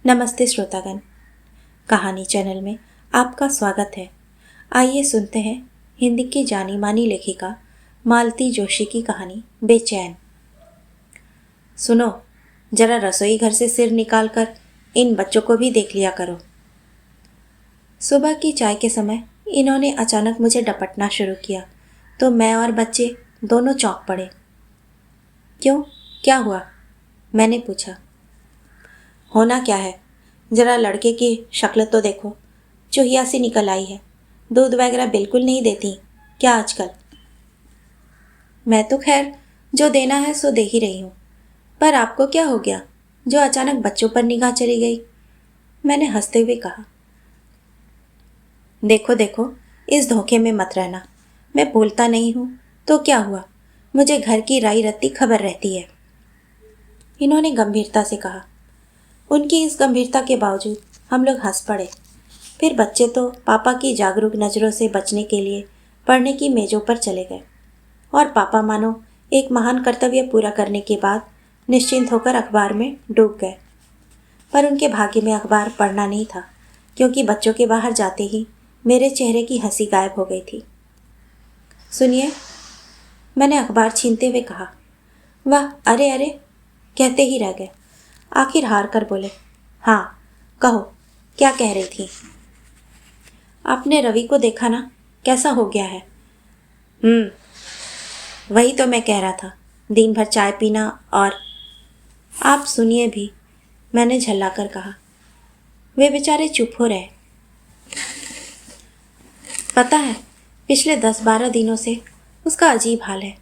नमस्ते श्रोतागण, कहानी चैनल में आपका स्वागत है। आइए सुनते हैं हिंदी की जानी मानी लेखिका मालती जोशी की कहानी बेचैन। सुनो, जरा रसोई घर से सिर निकालकर इन बच्चों को भी देख लिया करो। सुबह की चाय के समय इन्होंने अचानक मुझे डपटना शुरू किया तो मैं और बच्चे दोनों चौंक पड़े। क्यों, क्या हुआ? मैंने पूछा। होना क्या है, जरा लड़के की शक्ल तो देखो, चूहिया सी निकल आई है। दूध वगैरह बिल्कुल नहीं देती क्या आजकल? मैं तो खैर जो देना है सो दे ही रही हूँ, पर आपको क्या हो गया जो अचानक बच्चों पर निगाह चली गई? मैंने हंसते हुए कहा। देखो देखो, इस धोखे में मत रहना। मैं बोलता नहीं हूँ तो क्या हुआ, मुझे घर की राई रत्ती खबर रहती है। इन्होंने गंभीरता से कहा। उनकी इस गंभीरता के बावजूद हम लोग हंस पड़े। फिर बच्चे तो पापा की जागरूक नज़रों से बचने के लिए पढ़ने की मेज़ों पर चले गए और पापा मानो एक महान कर्तव्य पूरा करने के बाद निश्चिंत होकर अखबार में डूब गए। पर उनके भाग्य में अखबार पढ़ना नहीं था, क्योंकि बच्चों के बाहर जाते ही मेरे चेहरे की हंसी गायब हो गई थी। सुनिए, मैंने अखबार छीनते हुए कहा। वाह, अरे अरे कहते ही रह गए। आखिर हार कर बोले, हाँ कहो, क्या कह रही थी? आपने रवि को देखा ना, कैसा हो गया है? वही तो मैं कह रहा था, दिन भर चाय पीना और। आप सुनिए भी, मैंने झल्लाकर कहा। वे बेचारे चुप हो रहे। पता है, पिछले 10-12 दिनों से उसका अजीब हाल है।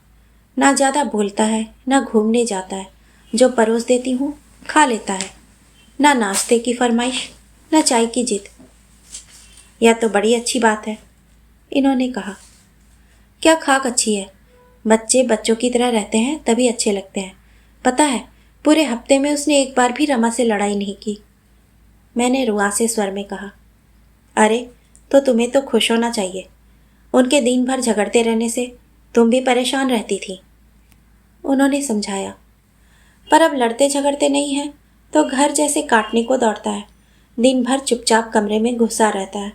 ना ज़्यादा बोलता है, ना घूमने जाता है। जो परोस देती हूँ खा लेता है। ना नाश्ते की फरमाइश, ना चाय की जिद। यह तो बड़ी अच्छी बात है, इन्होंने कहा। क्या खाक अच्छी है, बच्चे बच्चों की तरह रहते हैं तभी अच्छे लगते हैं। पता है, पूरे हफ्ते में उसने एक बार भी रमा से लड़ाई नहीं की। मैंने रुआसे स्वर में कहा। अरे, तो तुम्हें तो खुश होना चाहिए। उनके दिन भर झगड़ते रहने से तुम भी परेशान रहती थी, उन्होंने समझाया। पर अब लड़ते झगड़ते नहीं हैं तो घर जैसे काटने को दौड़ता है। दिन भर चुपचाप कमरे में घुसा रहता है,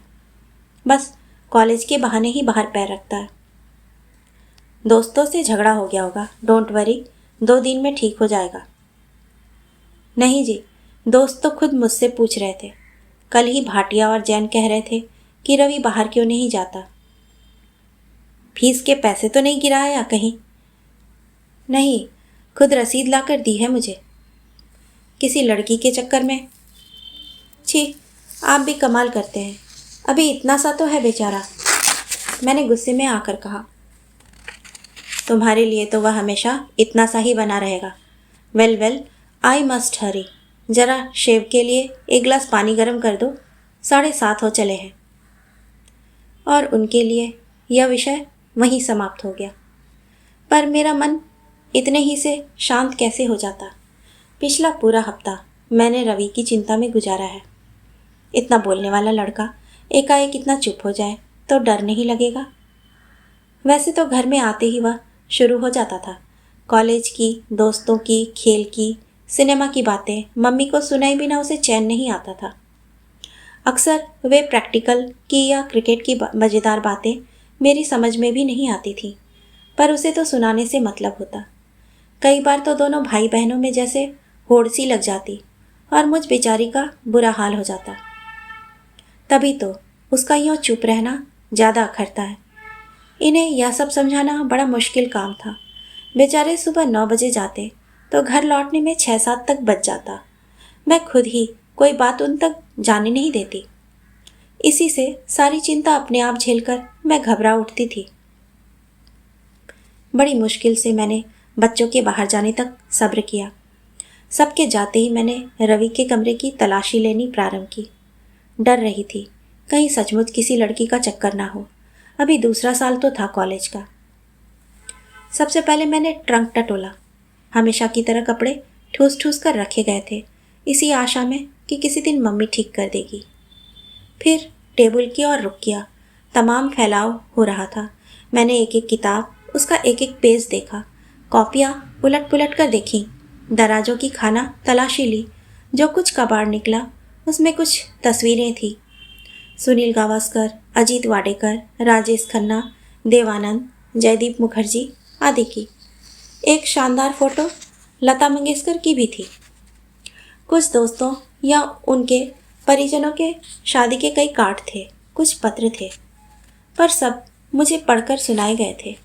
बस कॉलेज के बहाने ही बाहर पैर रखता है। दोस्तों से झगड़ा हो गया होगा, डोंट वरी, 2 दिन में ठीक हो जाएगा। नहीं जी, दोस्त तो खुद मुझसे पूछ रहे थे। कल ही भाटिया और जैन कह रहे थे कि रवि बाहर क्यों नहीं जाता। फीस के पैसे तो नहीं गिराया कहीं? नहीं, खुद रसीद लाकर दी है मुझे। किसी लड़की के चक्कर में? छी, आप भी कमाल करते हैं। अभी इतना सा तो है बेचारा, मैंने गुस्से में आकर कहा। तुम्हारे लिए तो वह हमेशा इतना सा ही बना रहेगा। वेल वेल, आई मस्ट हरी। जरा शेव के लिए 1 गिलास पानी गर्म कर दो, 7:30 हो चले हैं। और उनके लिए यह विषय वहीं समाप्त हो गया। पर मेरा मन इतने ही से शांत कैसे हो जाता। पिछला पूरा हफ्ता मैंने रवि की चिंता में गुजारा है। इतना बोलने वाला लड़का एकाएक इतना चुप हो जाए तो डर नहीं लगेगा? वैसे तो घर में आते ही वह शुरू हो जाता था। कॉलेज की, दोस्तों की, खेल की, सिनेमा की बातें मम्मी को सुनाई बिना उसे चैन नहीं आता था। अक्सर वे प्रैक्टिकल की या क्रिकेट की मज़ेदार बातें मेरी समझ में भी नहीं आती थी, पर उसे तो सुनाने से मतलब होता। कई बार तो दोनों भाई बहनों में जैसे होड़ सी लग जाती और मुझ बेचारी का बुरा हाल हो जाता। तभी तो उसका यूँ चुप रहना ज़्यादा अखरता है। इन्हें यह सब समझाना बड़ा मुश्किल काम था। बेचारे सुबह 9 बजे जाते तो घर लौटने में 6-7 तक बज जाता। मैं खुद ही कोई बात उन तक जाने नहीं देती। इसी से सारी चिंता अपने आप झेलकर मैं घबरा उठती थी। बड़ी मुश्किल से मैंने बच्चों के बाहर जाने तक सब्र किया। सबके जाते ही मैंने रवि के कमरे की तलाशी लेनी प्रारंभ की। डर रही थी कहीं सचमुच किसी लड़की का चक्कर ना हो। अभी दूसरा साल तो था कॉलेज का। सबसे पहले मैंने ट्रंक टटोला। हमेशा की तरह कपड़े ठूस ठूस कर रखे गए थे, इसी आशा में कि किसी दिन मम्मी ठीक कर देगी। फिर टेबल की ओर रुख किया। तमाम फैलाव हो रहा था। मैंने एक एक किताब, उसका एक एक पेज देखा। कॉपियाँ उलट पुलट कर देखी। दराजों की खाना तलाशी ली। जो कुछ कबाड़ निकला उसमें कुछ तस्वीरें थी। सुनील गावस्कर, अजीत वाडेकर, राजेश खन्ना, देवानंद, जयदीप मुखर्जी आदि की। एक शानदार फोटो लता मंगेशकर की भी थी। कुछ दोस्तों या उनके परिजनों के शादी के कई कार्ड थे, कुछ पत्र थे, पर सब मुझे पढ़कर सुनाए गए थे।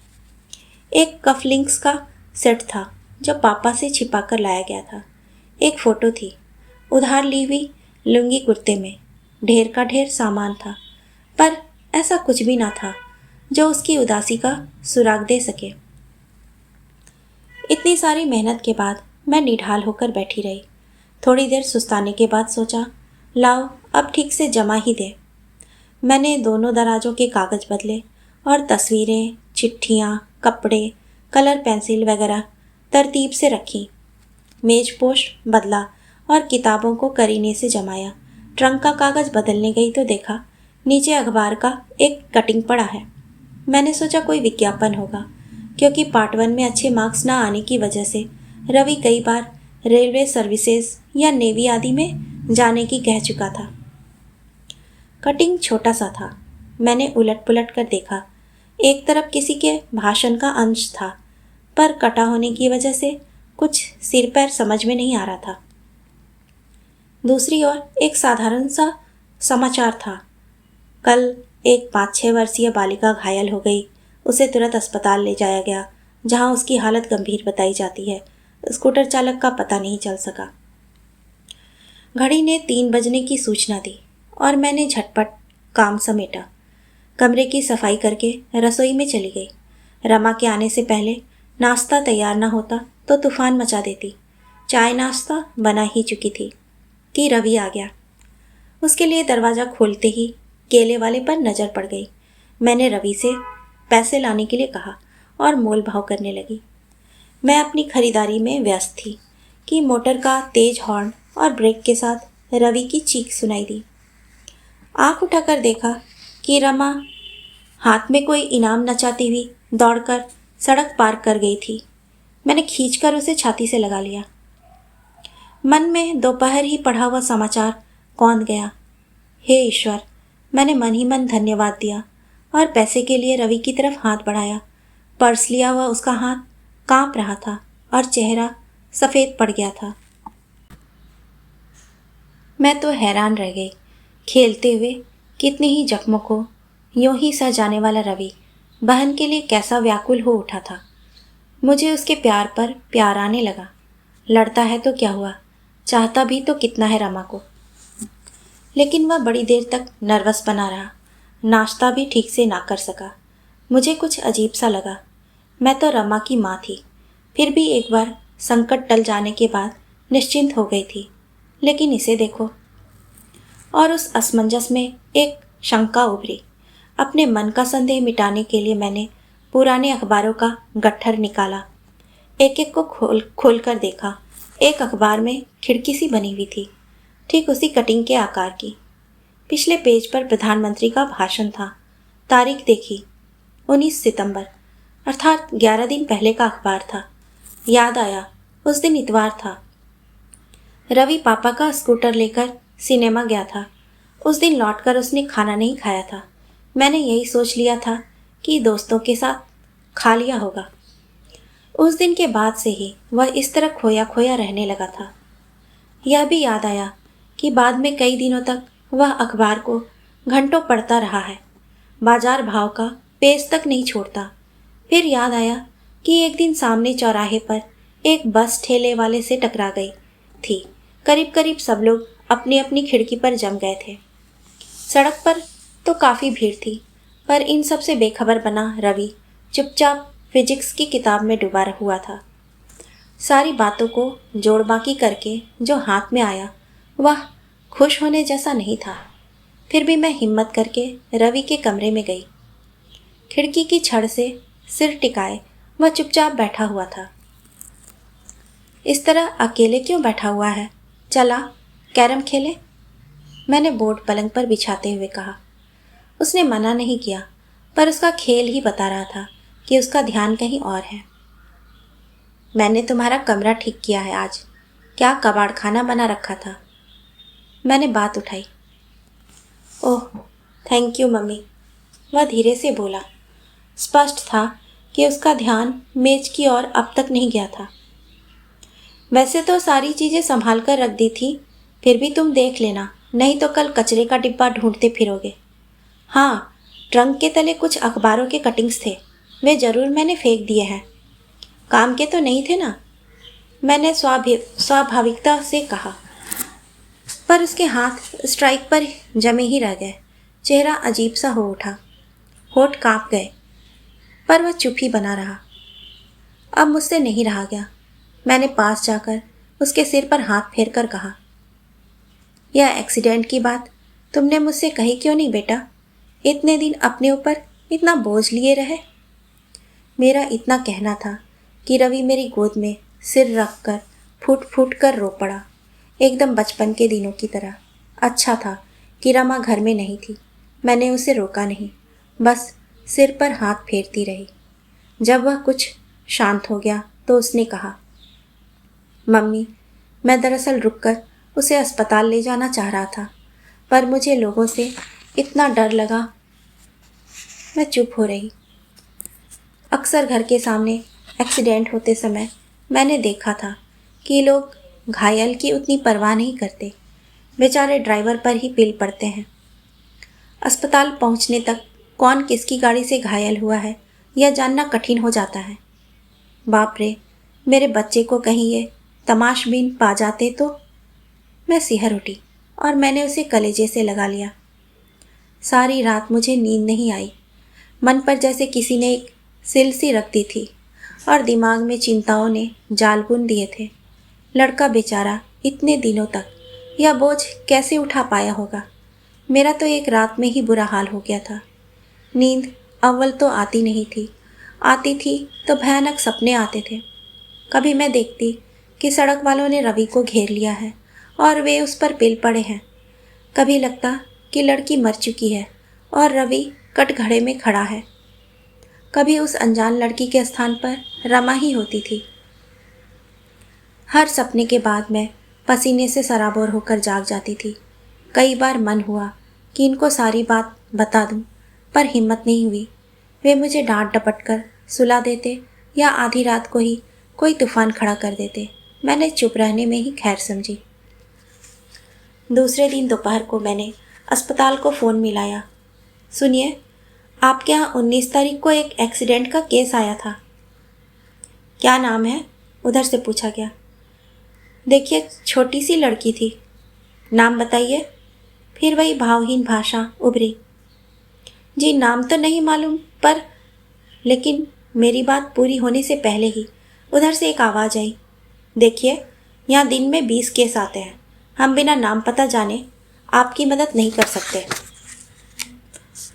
एक कफलिंक्स का सेट था जो पापा से छिपा कर लाया गया था। एक फ़ोटो थी उधार ली हुई लुंगी कुर्ते में। ढेर का ढेर सामान था, पर ऐसा कुछ भी ना था जो उसकी उदासी का सुराग दे सके। इतनी सारी मेहनत के बाद मैं निढाल होकर बैठी रही। थोड़ी देर सुस्ताने के बाद सोचा, लाओ अब ठीक से जमा ही दे। मैंने दोनों दराजों के कागज़ बदले और तस्वीरें, चिट्ठियाँ, कपड़े, कलर पेंसिल वगैरह तरतीब से रखी। मेजपोश बदला और किताबों को करीने से जमाया। ट्रंक का कागज़ बदलने गई तो देखा नीचे अखबार का एक कटिंग पड़ा है। मैंने सोचा कोई विज्ञापन होगा, क्योंकि पार्ट 1 में अच्छे मार्क्स ना आने की वजह से रवि कई बार रेलवे सर्विसेज या नेवी आदि में जाने की कह चुका था। कटिंग छोटा सा था। मैंने उलट पुलट कर देखा। एक तरफ किसी के भाषण का अंश था, पर कटा होने की वजह से कुछ सिर पैर समझ में नहीं आ रहा था। दूसरी ओर एक साधारण सा समाचार था। कल एक 5-6 वर्षीय बालिका घायल हो गई। उसे तुरंत अस्पताल ले जाया गया, जहां उसकी हालत गंभीर बताई जाती है। स्कूटर चालक का पता नहीं चल सका। घड़ी ने 3 बजने की सूचना दी और मैंने झटपट काम समेटा। कमरे की सफाई करके रसोई में चली गई। रमा के आने से पहले नाश्ता तैयार ना होता तो तूफान मचा देती। चाय नाश्ता बना ही चुकी थी कि रवि आ गया। उसके लिए दरवाज़ा खोलते ही केले वाले पर नज़र पड़ गई। मैंने रवि से पैसे लाने के लिए कहा और मोल भाव करने लगी। मैं अपनी खरीदारी में व्यस्त थी कि मोटर का तेज हॉर्न और ब्रेक के साथ रवि की चीख सुनाई दी। आंख उठाकर देखा कि रमा हाथ में कोई इनाम नचाती हुई दौड़कर सड़क पार कर गई थी। मैंने खींचकर उसे छाती से लगा लिया। मन में दोपहर ही पढ़ा हुआ समाचार कौंध गया। हे ईश्वर, मैंने मन ही मन धन्यवाद दिया और पैसे के लिए रवि की तरफ हाथ बढ़ाया। पर्स लिया हुआ उसका हाथ कांप रहा था और चेहरा सफ़ेद पड़ गया था। मैं तो हैरान रह गई। खेलते हुए कितने ही जख्मों को यूं ही सह जाने वाला रवि बहन के लिए कैसा व्याकुल हो उठा था। मुझे उसके प्यार पर प्यार आने लगा। लड़ता है तो क्या हुआ, चाहता भी तो कितना है रमा को। लेकिन वह बड़ी देर तक नर्वस बना रहा। नाश्ता भी ठीक से ना कर सका। मुझे कुछ अजीब सा लगा। मैं तो रमा की माँ थी, फिर भी एक बार संकट टल जाने के बाद निश्चिंत हो गई थी। लेकिन इसे देखो। और उस असमंजस में एक शंका उभरी। अपने मन का संदेह मिटाने के लिए मैंने पुराने अखबारों का गट्ठर निकाला। एक एक को खोल कर देखा। एक अखबार में खिड़की सी बनी हुई थी, ठीक उसी कटिंग के आकार की। पिछले पेज पर प्रधानमंत्री का भाषण था। तारीख देखी, 19 सितंबर, अर्थात 11 दिन पहले का अखबार था। याद आया, उस दिन इतवार था। रवि पापा का स्कूटर लेकर सिनेमा गया था। उस दिन लौटकर उसने खाना नहीं खाया था। मैंने यही सोच लिया था कि दोस्तों के साथ खा लिया होगा। उस दिन के बाद से ही वह इस तरह खोया खोया रहने लगा था। यह भी याद आया कि बाद में कई दिनों तक वह अखबार को घंटों पढ़ता रहा है। बाजार भाव का पेज तक नहीं छोड़ता। फिर याद आया कि एक दिन सामने चौराहे पर एक बस ठेले वाले से टकरा गई थी। करीब करीब सब लोग अपनी अपनी खिड़की पर जम गए थे। सड़क पर तो काफ़ी भीड़ थी, पर इन सब से बेखबर बना रवि चुपचाप फिजिक्स की किताब में डूबा हुआ था। सारी बातों को जोड़ बाकी करके जो हाथ में आया वह खुश होने जैसा नहीं था। फिर भी मैं हिम्मत करके रवि के कमरे में गई। खिड़की की छड़ से सिर टिकाए वह चुपचाप बैठा हुआ था। इस तरह अकेले क्यों बैठा हुआ है? चला कैरम खेले? मैंने बोर्ड पलंग पर बिछाते हुए कहा। उसने मना नहीं किया, पर उसका खेल ही बता रहा था कि उसका ध्यान कहीं और है। मैंने तुम्हारा कमरा ठीक किया है आज। क्या कबाड़ खाना बना रखा था। मैंने बात उठाई। ओह, थैंक यू मम्मी, वह धीरे से बोला। स्पष्ट था कि उसका ध्यान मेज की ओर अब तक नहीं गया था। वैसे तो सारी चीज़ें संभाल कर रख दी थी, फिर भी तुम देख लेना, नहीं तो कल कचरे का डिब्बा ढूंढते फिरोगे। हाँ, ट्रंक के तले कुछ अखबारों के कटिंग्स थे, वे ज़रूर मैंने फेंक दिए हैं। काम के तो नहीं थे ना, मैंने स्वाभाविकता से कहा। पर उसके हाथ स्ट्राइक पर जमे ही रह गए। चेहरा अजीब सा हो उठा, होठ कांप गए, पर वह चुप ही बना रहा। अब मुझसे नहीं रहा गया। मैंने पास जाकर उसके सिर पर हाथ फेर कर कहा, यह एक्सीडेंट की बात तुमने मुझसे कही क्यों नहीं बेटा? इतने दिन अपने ऊपर इतना बोझ लिए रहे। मेरा इतना कहना था कि रवि मेरी गोद में सिर रख कर फूट फूट कर रो पड़ा, एकदम बचपन के दिनों की तरह। अच्छा था कि रमा घर में नहीं थी। मैंने उसे रोका नहीं, बस सिर पर हाथ फेरती रही। जब वह कुछ शांत हो गया तो उसने कहा, मम्मी, मैं दरअसल रुककर उसे अस्पताल ले जाना चाह रहा था, पर मुझे लोगों से इतना डर लगा। मैं चुप हो रही। अक्सर घर के सामने एक्सीडेंट होते समय मैंने देखा था कि लोग घायल की उतनी परवाह नहीं करते, बेचारे ड्राइवर पर ही पिल पड़ते हैं। अस्पताल पहुंचने तक कौन किसकी गाड़ी से घायल हुआ है यह जानना कठिन हो जाता है। बाप रे, मेरे बच्चे को कहीं ये तमाशबीन पा जाते तो। मैं सिहर उठी और मैंने उसे कलेजे से लगा लिया। सारी रात मुझे नींद नहीं आई। मन पर जैसे किसी ने एक सिल सी रख दी थी और दिमाग में चिंताओं ने जाल बुन दिए थे। लड़का बेचारा इतने दिनों तक यह बोझ कैसे उठा पाया होगा। मेरा तो एक रात में ही बुरा हाल हो गया था। नींद अव्वल तो आती नहीं थी, आती थी तो भयानक सपने आते थे। कभी मैं देखती कि सड़क वालों ने रवि को घेर लिया है और वे उस पर पिल पड़े हैं। कभी लगता कि लड़की मर चुकी है और रवि कटघरे में खड़ा है। कभी उस अनजान लड़की के स्थान पर रमा ही होती थी। हर सपने के बाद मैं पसीने से सराबोर होकर जाग जाती थी। कई बार मन हुआ कि इनको सारी बात बता दूं, पर हिम्मत नहीं हुई। वे मुझे डांट डपट कर सुला देते या आधी रात को ही कोई तूफान खड़ा कर देते। मैंने चुप रहने में ही खैर समझी। दूसरे दिन दोपहर को मैंने अस्पताल को फ़ोन मिलाया। सुनिए, आपके यहाँ 19 तारीख को एक एक्सीडेंट का केस आया था। क्या नाम है? उधर से पूछा गया। देखिए, छोटी सी लड़की थी। नाम बताइए। फिर वही भावहीन भाषा उभरी। जी, नाम तो नहीं मालूम, पर लेकिन मेरी बात पूरी होने से पहले ही उधर से एक आवाज़ आई। देखिए, यहाँ दिन में 20 केस आते हैं। हम बिना नाम पता जाने आपकी मदद नहीं कर सकते।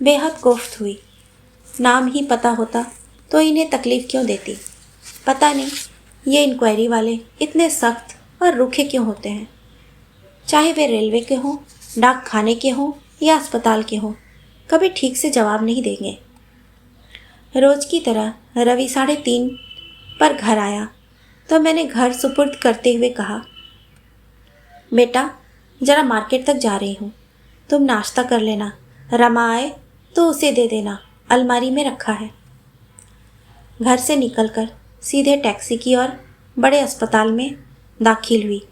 बेहद कोफ्त हुई। नाम ही पता होता तो इन्हें तकलीफ़ क्यों देती। पता नहीं ये इंक्वायरी वाले इतने सख्त और रूखे क्यों होते हैं। चाहे वे रेलवे के हों, डाक खाने के हों या अस्पताल के हों, कभी ठीक से जवाब नहीं देंगे। रोज़ की तरह रवि 3:30 पर घर आया तो मैंने घर सुपुर्द करते हुए कहा, बेटा, ज़रा मार्केट तक जा रही हूँ, तुम नाश्ता कर लेना। रमा आए तो उसे दे देना, अलमारी में रखा है। घर से निकलकर सीधे टैक्सी की और बड़े अस्पताल में दाखिल हुई।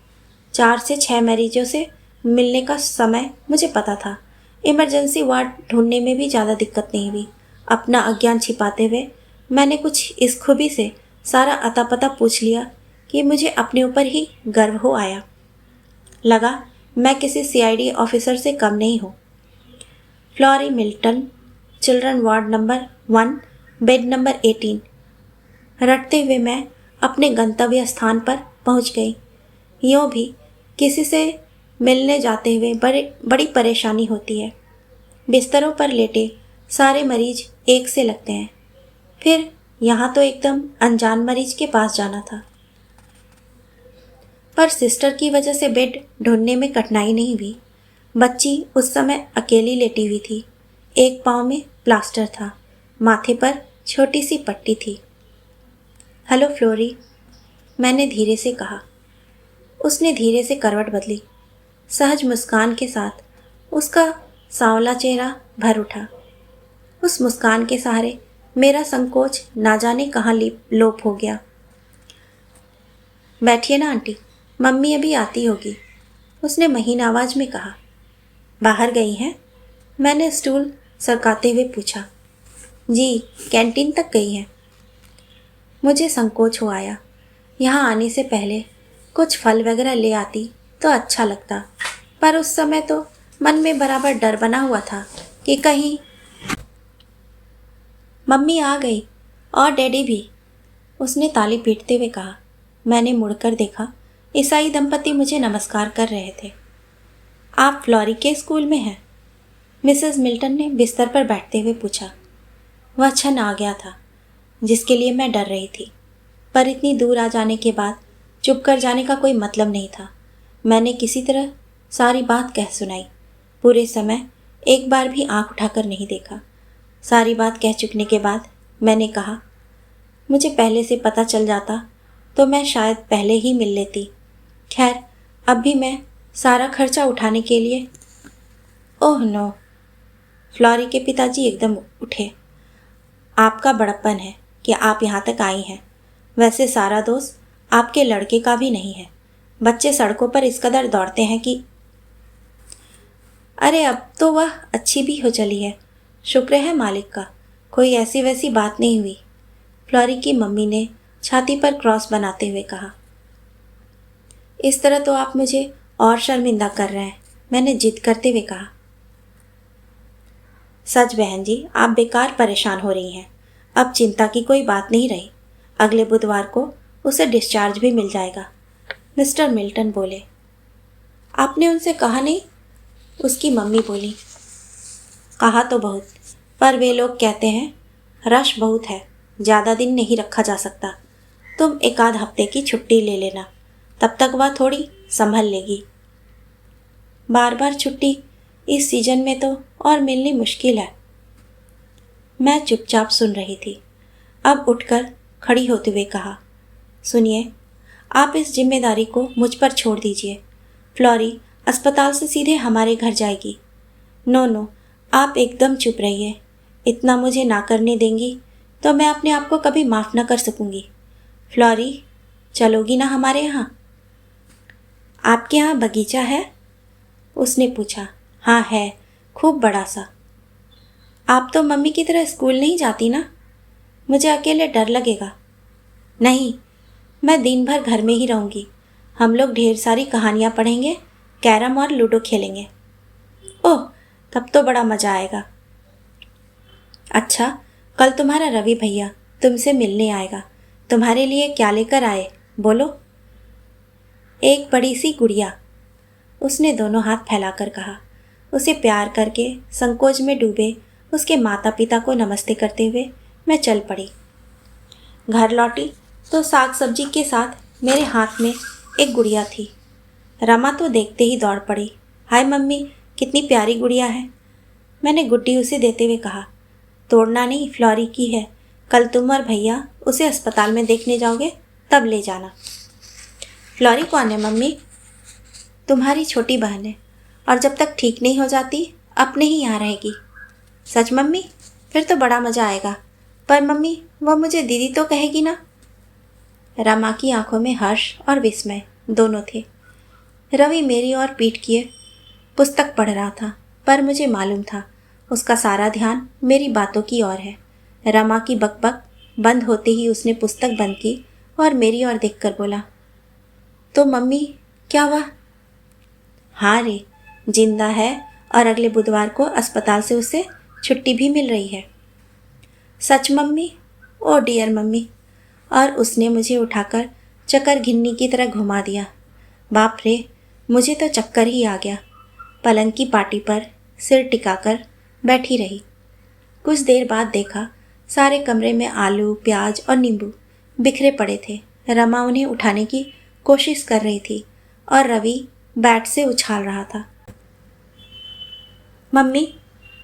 4 से 6 मरीजों से मिलने का समय मुझे पता था। इमरजेंसी वार्ड ढूंढने में भी ज़्यादा दिक्कत नहीं हुई। अपना अज्ञान छिपाते हुए मैंने कुछ इस खूबी से सारा अता पता पूछ लिया कि मुझे अपने ऊपर ही गर्व हो आया। लगा मैं किसी सीआईडी ऑफिसर से कम नहीं हूँ। Flory Milton, children ward number 1, bed number 18। रटते हुए मैं अपने गंतव्य स्थान पर पहुँच गई। यूँ भी किसी से मिलने जाते हुए बड़ी परेशानी होती है। बिस्तरों पर लेटे सारे मरीज एक से लगते हैं। फिर यहाँ तो एकदम अनजान मरीज के पास जाना था। पर सिस्टर की वजह से बेड ढूंढने में कठिनाई नहीं हुई। बच्ची उस समय अकेली लेटी हुई थी। एक पाँव में प्लास्टर था, माथे पर छोटी सी पट्टी थी। हेलो फ्लोरी, मैंने धीरे से कहा। उसने धीरे से करवट बदली। सहज मुस्कान के साथ उसका सांवला चेहरा भर उठा। उस मुस्कान के सहारे मेरा संकोच ना जाने कहाँ लोप हो गया। बैठिए ना आंटी, मम्मी अभी आती होगी, उसने महीन आवाज में कहा। बाहर गई हैं? मैंने स्टूल सरकाते हुए पूछा। जी, कैंटीन तक गई हैं। मुझे संकोच हो आया। यहाँ आने से पहले कुछ फल वगैरह ले आती तो अच्छा लगता, पर उस समय तो मन में बराबर डर बना हुआ था कि कहीं। मम्मी आ गई और डैडी भी, उसने ताली पीटते हुए कहा। मैंने मुड़कर देखा। ईसाई दंपति मुझे नमस्कार कर रहे थे। आप फ्लोरी के स्कूल में हैं? मिसेस मिल्टन ने बिस्तर पर बैठते हुए पूछा। वह क्षण आ गया था जिसके लिए मैं डर रही थी, पर इतनी दूर आ जाने के बाद चुप कर जाने का कोई मतलब नहीं था। मैंने किसी तरह सारी बात कह सुनाई। पूरे समय एक बार भी आंख उठाकर नहीं देखा। सारी बात कह चुकने के बाद मैंने कहा, मुझे पहले से पता चल जाता तो मैं शायद पहले ही मिल लेती। खैर, अब भी मैं सारा खर्चा उठाने के लिए। ओह नो, फ्लोरी के पिताजी एकदम उठे। आपका बड़प्पन है कि आप यहाँ तक आई हैं। वैसे सारा दोष आपके लड़के का भी नहीं है। बच्चे सड़कों पर इस कदर दौड़ते हैं कि। अरे अब तो वह अच्छी भी हो चली है, शुक्र है मालिक का, कोई ऐसी वैसी बात नहीं हुई, फ्लोरी की मम्मी ने छाती पर क्रॉस बनाते हुए कहा। इस तरह तो आप मुझे और शर्मिंदा कर रहे हैं, मैंने जिद करते हुए कहा। सच बहन जी, आप बेकार परेशान हो रही हैं। अब चिंता की कोई बात नहीं रही। अगले बुधवार को उसे डिस्चार्ज भी मिल जाएगा, मिस्टर मिल्टन बोले। आपने उनसे कहा नहीं? उसकी मम्मी बोली। कहा तो बहुत, पर वे लोग कहते हैं रश बहुत है, ज़्यादा दिन नहीं रखा जा सकता। तुम एक आध हफ्ते की छुट्टी ले लेना, तब तक वह थोड़ी संभल लेगी। बार बार छुट्टी इस सीजन में तो और मिलनी मुश्किल है। मैं चुपचाप सुन रही थी। अब उठकर खड़ी होते हुए कहा, सुनिए, आप इस जिम्मेदारी को मुझ पर छोड़ दीजिए। फ्लोरी अस्पताल से सीधे हमारे घर जाएगी। नो नो, आप एकदम चुप रहिए। इतना मुझे ना करने देंगी तो मैं अपने आप को कभी माफ़ न कर सकूंगी। फ्लोरी, चलोगी ना हमारे यहाँ? आपके यहाँ बगीचा है? उसने पूछा। हाँ है, खूब बड़ा सा। आप तो मम्मी की तरह स्कूल नहीं जाती ना? मुझे अकेले डर लगेगा। नहीं, मैं दिन भर घर में ही रहूँगी। हम लोग ढेर सारी कहानियाँ पढ़ेंगे, कैरम और लूडो खेलेंगे। ओह, तब तो बड़ा मज़ा आएगा। अच्छा, कल तुम्हारा रवि भैया तुमसे मिलने आएगा। तुम्हारे लिए क्या लेकर आए, बोलो? एक बड़ी सी गुड़िया, उसने दोनों हाथ फैलाकर कहा। उसे प्यार करके संकोच में डूबे उसके माता पिता को नमस्ते करते हुए मैं चल पड़ी। घर लौटी तो साग सब्जी के साथ मेरे हाथ में एक गुड़िया थी। रमा तो देखते ही दौड़ पड़ी। हाय मम्मी, कितनी प्यारी गुड़िया है, मैंने गुड्डी उसे देते हुए कहा। तोड़ना नहीं, फ्लोरी की है। कल तुम और भैया उसे अस्पताल में देखने जाओगे, तब ले जाना। फ्लोरी कौन है मम्मी? तुम्हारी छोटी बहन है, और जब तक ठीक नहीं हो जाती अपने ही यहाँ रहेगी। सच मम्मी? फिर तो बड़ा मज़ा आएगा। पर मम्मी, वह मुझे दीदी तो कहेगी ना? रमा की आंखों में हर्ष और विस्मय दोनों थे। रवि मेरी ओर पीठ किए पुस्तक पढ़ रहा था, पर मुझे मालूम था उसका सारा ध्यान मेरी बातों की ओर है। रमा की बकबक बंद होते ही उसने पुस्तक बंद की और मेरी ओर देखकर बोला, तो मम्मी, क्या वह? हाँ रे, जिंदा है और अगले बुधवार को अस्पताल से उसे छुट्टी भी मिल रही है। सच मम्मी? ओ डियर मम्मी। और उसने मुझे उठाकर चक्कर घिन्नी की तरह घुमा दिया। बाप रे, मुझे तो चक्कर ही आ गया। पलंग की पाटी पर सिर टिकाकर बैठी रही। कुछ देर बाद देखा सारे कमरे में आलू, प्याज और नींबू बिखरे पड़े थे। रमा उन्हें उठाने की कोशिश कर रही थी और रवि बैट से उछाल रहा था। मम्मी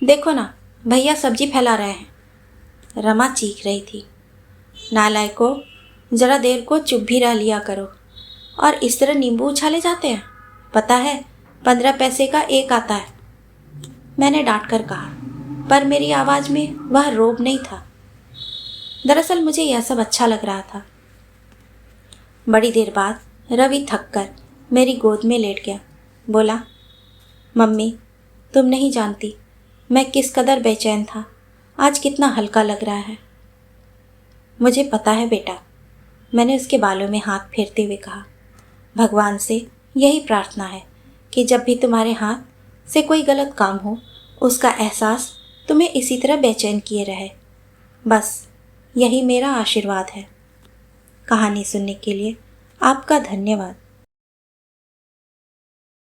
देखो ना, भैया सब्जी फैला रहे हैं, रमा चीख रही थी। नालायको, जरा देर को चुप भी रह लिया करो। और इस तरह नींबू उछाले जाते हैं? पता है 15 पैसे का एक आता है, मैंने डांट कर कहा, पर मेरी आवाज़ में वह रोब नहीं था। दरअसल मुझे यह सब अच्छा लग रहा था। बड़ी देर बाद रवि थक कर मेरी गोद में लेट गया। बोला, मम्मी, तुम नहीं जानती मैं किस कदर बेचैन था। आज कितना हल्का लग रहा है। मुझे पता है बेटा, मैंने उसके बालों में हाथ फेरते हुए कहा। भगवान से यही प्रार्थना है कि जब भी तुम्हारे हाथ से कोई गलत काम हो, उसका एहसास तुम्हें इसी तरह बेचैन किए रहे। बस यही मेरा आशीर्वाद है। कहानी सुनने के लिए आपका धन्यवाद।